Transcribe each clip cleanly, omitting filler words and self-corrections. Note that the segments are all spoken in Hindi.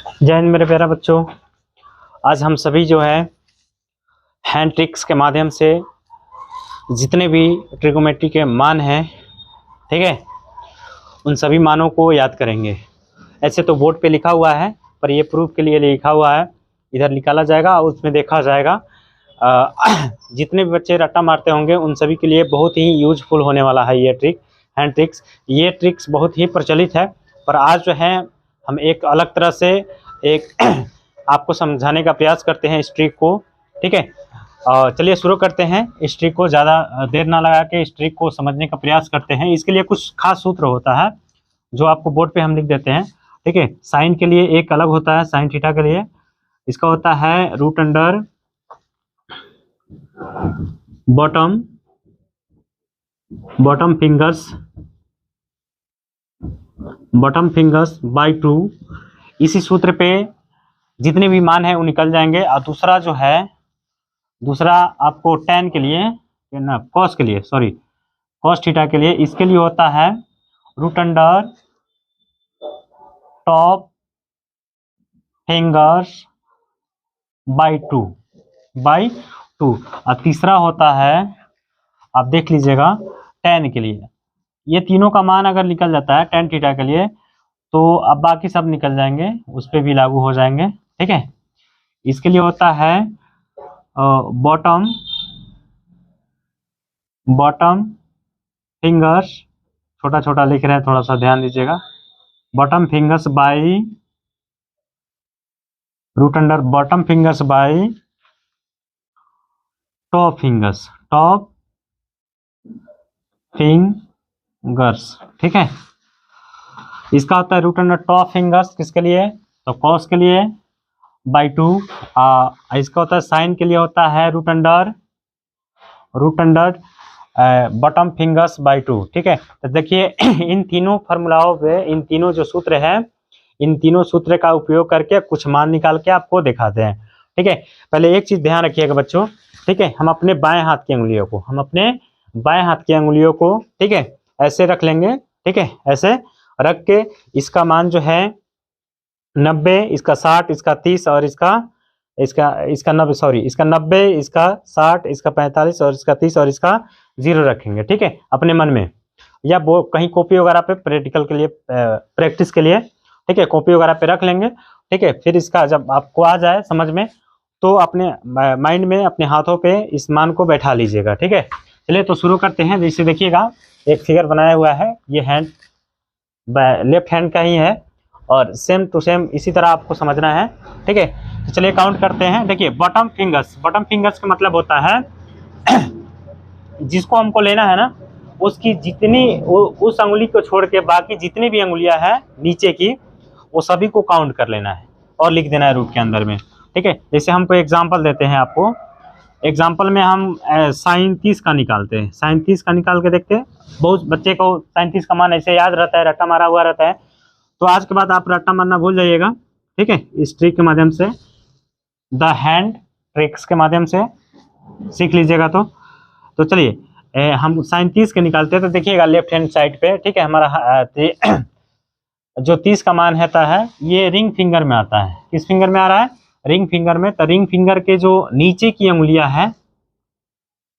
जय हिंद मेरे प्यारा बच्चों। आज हम सभी जो है हैंड ट्रिक्स के माध्यम से जितने भी ट्रिगोमेट्री के मान हैं, ठीक है, उन सभी मानों को याद करेंगे। ऐसे तो बोर्ड पे लिखा हुआ है, पर ये प्रूफ के लिए लिखा हुआ है, इधर निकाला जाएगा और उसमें देखा जाएगा। जितने भी बच्चे रट्टा मारते होंगे उन सभी के लिए बहुत ही यूजफुल होने वाला है ये ट्रिक, हैंड ट्रिक्स। ये ट्रिक्स बहुत ही प्रचलित है, पर आज जो है हम एक अलग तरह से एक आपको समझाने का प्रयास करते हैं इस ट्रिक को, ठीक है। चलिए शुरू करते हैं इस ट्रिक को। ज़्यादा देर ना लगा के इस ट्रिक को समझने का प्रयास करते हैं। इसके लिए कुछ खास सूत्र होता है जो आपको बोर्ड पे हम लिख देते हैं, ठीक है। साइन के लिए एक अलग होता है, साइन थीटा के लिए इसका होता है root under bottom fingers by 2। इसी सूत्र पे जितने भी मान है वो निकल जाएंगे। और दूसरा आपको tan के लिए ना cos के लिए, सॉरी cos थीटा के लिए, इसके लिए होता है root under top fingers by 2। और तीसरा होता है, आप देख लीजिएगा, tan के लिए। ये तीनों का मान अगर निकल जाता है tan थीटा के लिए, तो अब बाकी सब निकल जाएंगे, उस पर भी लागू हो जाएंगे, ठीक है। इसके लिए होता है बॉटम फिंगर्स, छोटा छोटा लिख रहे हैं, थोड़ा सा ध्यान दीजिएगा। Bottom fingers by root under bottom fingers by top fingers, ठीक है। इसका होता है रूट अंडर टॉप फिंगर्स किसके लिए, तो कॉस के लिए बाय 2। इसका होता है साइन के लिए होता है root under bottom fingers by 2, ठीक है। तो देखिए इन तीनों फार्मूलाओं पे, इन तीनों जो सूत्र हैं, इन तीनों सूत्र का उपयोग करके कुछ मान निकाल के आपको दिखाते हैं, ठीक है। पहले एक चीज ध्यान रखिएगा बच्चों, ठीक है। हम अपने बाएं हाथ की अंगुलियों को, ठीक है, ऐसे रख लेंगे, ठीक है। ऐसे रख के इसका मान जो है 90, इसका 60, इसका 30 और इसका 90, सॉरी इसका 90, इसका 60, इसका 45 और इसका 30 और इसका 0 रखेंगे, ठीक है, अपने मन में, या वो कहीं कॉपी वगैरह पे प्रैक्टिकल के लिए, प्रैक्टिस के लिए, ठीक है, कॉपी वगैरह पे रख लेंगे, ठीक है। फिर इसका जब आपको आ जाए समझ में, तो अपने माइंड में, अपने हाथों पे इस मान को बैठा लीजिएगा, ठीक है। चलिए तो शुरू करते हैं। जैसे देखिएगा एक फिगर बनाया हुआ है, ये हैंड लेफ्ट हैंड का ही है और सेम टू सेम इसी तरह आपको समझना है, ठीक है। तो चलिए काउंट करते हैं। देखिए बॉटम फिंगर्स का मतलब होता है जिसको हमको लेना है ना, उसकी जितनी उस अंगुली को छोड़ के बाकी जितनी भी अंगुलियां हैं नीचे की, वो सभी को काउंट कर लेना है और लिख देना है रूट के अंदर में, ठीक है। जैसे हमको एग्जांपल देते हैं, आपको एग्जांपल में हम साइन 30 का निकालते हैं। साइन 30 का निकाल के देखते हैं। बहुत बच्चे को साइन 30 का मान ऐसे याद रहता है, रट्टा मारा हुआ रहता है, तो आज के बाद आप रट्टा मारना भूल जाइएगा, ठीक है। इस ट्रिक के माध्यम से, द हैंड ट्रिक्स के माध्यम से सीख लीजिएगा। तो चलिए हम साइन 30 के निकालते हैं। तो देखिएगा लेफ्ट हैंड साइड पे, ठीक है, हमारा जो 30 का मान रहता है ये रिंग फिंगर में आता है। किस फिंगर में आ रहा है, रिंग फिंगर में। तो रिंग फिंगर के जो नीचे की अंगुलियां है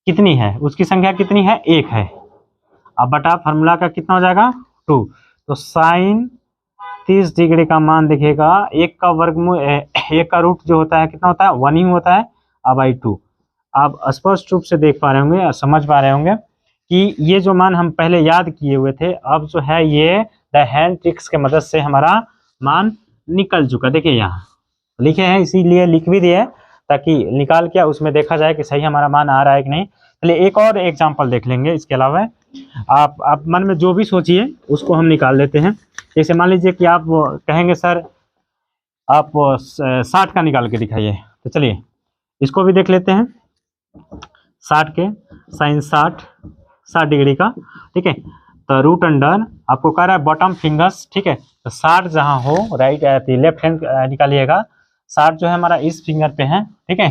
कितनी है, उसकी संख्या कितनी है, 1 है। अब बटा फार्मूला का कितना हो जाएगा, 2। तो साइन 30 डिग्री का मान देखिएगा, 1 का वर्गमूल, 1 का रूट जो होता है कितना होता है, 1 ही होता है। अब बाई 2 आप स्पष्ट रूप से देख पा रहे होंगे, समझ पा रहे होंगे कि ये जो मान हम पहले याद किए हुए थे, अब जो है ये द हैंड ट्रिक्स के मदद से हमारा मान निकल चुका। देखिए यहाँ लिखे हैं, इसीलिए लिख भी दिए ताकि निकाल के उसमें देखा जाए कि सही हमारा मान आ रहा है कि नहीं। चलिए एक और एग्जांपल देख लेंगे। इसके अलावा आप मन में जो भी सोचिए उसको हम निकाल लेते हैं। जैसे मान लीजिए कि आप कहेंगे सर आप 60 का निकाल के दिखाइए, तो चलिए इसको भी देख लेते हैं। 60 के साइन 60 डिग्री का, ठीक है। तो रूट अंडर आपको कह रहा है बॉटम फिंगर्स, ठीक है। तो 60 जहाँ हो, राइट लेफ्ट हैंड निकालिएगा। 60 जो है हमारा इस फिंगर पे है, ठीक है,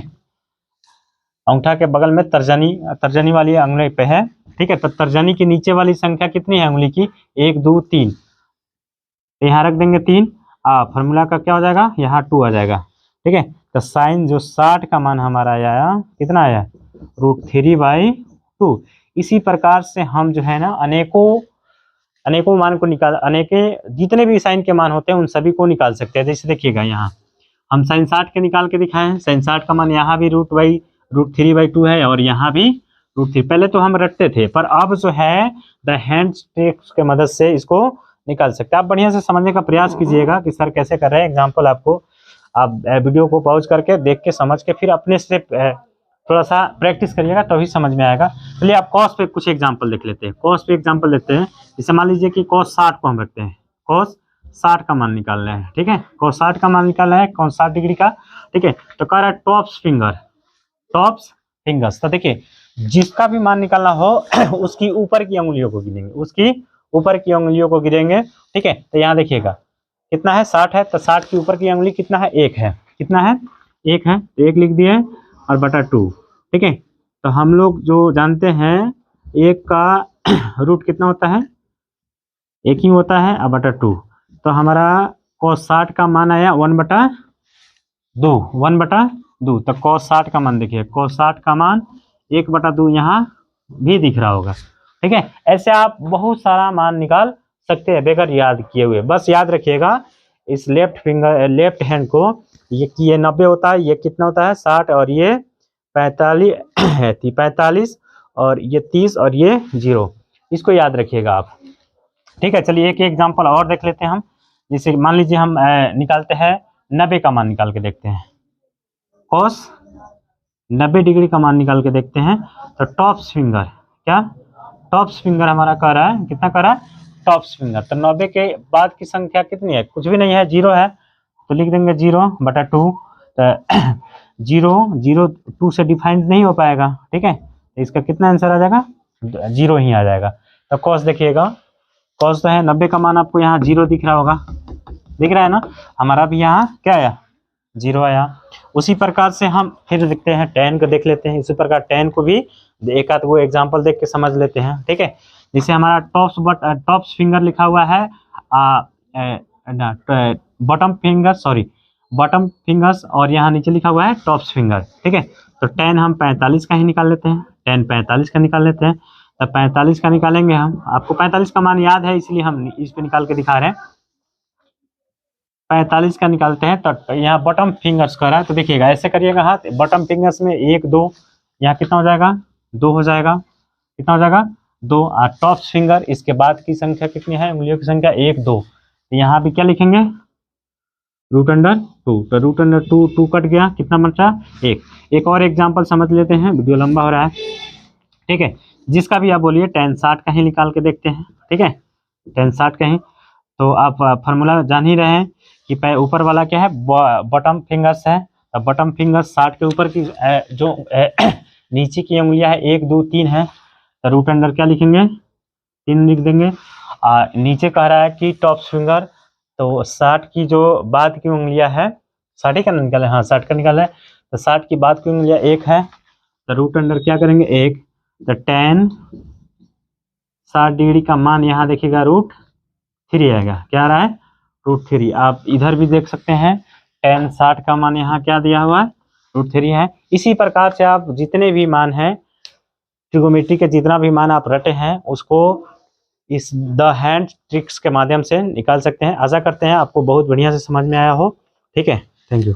अंगूठा के बगल में तर्जनी वाली अंगुली पे है, ठीक है। तो तर्जनी की नीचे वाली संख्या कितनी है अंगुली की, 1 2 3, यहाँ रख देंगे 3। फार्मूला का क्या हो जाएगा, यहाँ 2 आ जाएगा। ठीक है, तो साइन जो 60 का मान हमारा आया, कितना आया, √3/2। इसी प्रकार से हम जो है ना अनेकों मान को जितने भी साइन के मान होते हैं उन सभी को निकाल सकते हैं। जैसे देखिएगा यहाँ हम साइन 60 के निकाल के दिखाए हैं। साइन 60 का मान यहाँ भी √3/2 है और यहाँ भी √3। पहले तो हम रटते थे, पर अब जो है द हैंड ट्रिक्स के मदद से इसको निकाल सकते हैं। आप बढ़िया से समझने का प्रयास कीजिएगा कि सर कैसे कर रहे हैं। एग्जाम्पल आपको आप वीडियो को पॉज करके देख के समझ के फिर अपने से थोड़ा सा प्रैक्टिस करिएगा, तभी समझ में आएगा। चलिए आप कॉस पे कुछ एग्जाम्पल देख लेते हैं। कॉस पे एग्जाम्पल लेते हैं। जैसे मान लीजिए कि कॉस 60 को हम रखते हैं, कॉस 60 का मान निकाल रहे हैं। ठीक है, कॉस 60 का मान निकाल रहे हैं, कॉस 60 डिग्री का। ठीक है, तो कह रहा है टॉप्स फिंगर्स। तो देखिए जिसका भी मान निकालना हो उसकी ऊपर की उंगलियों को गिनेंगे, उसकी ऊपर की उंगलियों को गिनेंगे। ठीक है, तो यहाँ देखिएगा कितना है, 60 है, तो 60 की ऊपर की उंगली कितना है, 1 है। कितना है, 1 है, तो 1 लिख दिए और बटा 2। ठीक है, तो हम लोग जो जानते हैं 1 का रूट कितना होता है, 1 ही होता है, और बटा 2। तो हमारा cos 60 का मान आया 1/2। तो cos 60 का मान देखिए, cos 60 का मान 1/2 यहाँ भी दिख रहा होगा। ठीक है, ऐसे आप बहुत सारा मान निकाल सकते हैं बगैर याद किए हुए। बस याद रखिएगा इस लेफ्ट हैंड को, ये 90 होता है, ये कितना होता है 60, और ये 45 है, 45, और ये 30, और ये 0। इसको याद रखिएगा आप। ठीक है, चलिए एक एग्जांपल और देख लेते हैं हम। जैसे मान लीजिए हम निकालते हैं 90 का मान निकाल के देखते हैं, cos 90 डिग्री का मान निकाल के देखते हैं। तो टॉप्स फिंगर, क्या टॉप्स फिंगर हमारा कर रहा है, कितना कर रहा है, टॉप्स फिंगर। तो 90 के बाद की संख्या कितनी है, कुछ भी नहीं है, 0 है, तो लिख देंगे 0/2। तो 0 2 से डिफाइंड नहीं हो पाएगा। ठीक है, तो इसका कितना आंसर आ जाएगा, 0 ही आ जाएगा। तो cos देखिएगा, cos तो है 90 का मान आपको यहाँ 0 दिख रहा होगा, दिख रहा है ना, हमारा भी यहाँ क्या आया, 0 आया। उसी प्रकार से हम फिर देखते हैं tan को देख लेते हैं। इसी प्रकार tan को भी एक आध वो एग्जांपल देख के समझ लेते हैं। ठीक है, जैसे हमारा टॉप्स फिंगर लिखा हुआ है, बॉटम फिंगर्स, और यहाँ नीचे लिखा हुआ है टॉप्स फिंगर। ठीक है, तो tan हम 45 का ही निकाल लेते हैं, tan 45 का निकाल लेते हैं। तो 45 का निकालेंगे हम, आपको 45 का मान याद है इसलिए हम इस पे निकाल के दिखा रहे हैं। 45 का निकालते हैं, तो यहाँ बॉटम फिंगर्स कर रहा है, तो देखिएगा ऐसे करिएगा हाथ, बॉटम फिंगर्स में 1 2, यहाँ कितना हो जाएगा, 2 हो जाएगा, कितना हो जाएगा, 2। और टॉप्स फिंगर इसके बाद की संख्या कितनी है, उंगलियों की संख्या 1 2, तो यहाँ भी क्या लिखेंगे, √2। तो √2 कट गया, कितना बचा, 1। एक और एग्जाम्पल समझ लेते हैं, वीडियो लंबा हो रहा है। ठीक है, जिसका भी आप बोलिए, tan 60 का ही निकाल के देखते हैं। ठीक है, tan 60 का ही, तो आप फार्मूला जान ही रहे हैं कि ऊपर वाला क्या है, बॉटम फिंगर्स है। तो बॉटम फिंगर्स 60 के ऊपर की जो नीचे की उंगलियां है 1 2 3 है, तो √, क्या लिखेंगे, 3 लिख देंगे। नीचे कह रहा है कि टॉप्स फिंगर, तो 60 की जो बाद की उंगलियां है, 60 का निकाले, हाँ 60 का निकाला है, तो 60 की बाद की उंगलियां 1 है, तो √, क्या करेंगे, 1। तो tan 60 डिग्री का मान यहाँ देखिएगा √3 आएगा, क्या आ रहा है, √3। आप इधर भी देख सकते हैं tan 60 का मान यहाँ क्या दिया हुआ है, √3 है। इसी प्रकार से आप जितने भी मान हैं ट्रिगोनोमेट्री के, जितना भी मान आप रटे हैं उसको इस द हैंड ट्रिक्स के माध्यम से निकाल सकते हैं। आशा करते हैं आपको बहुत बढ़िया से समझ में आया हो। ठीक है, थैंक यू।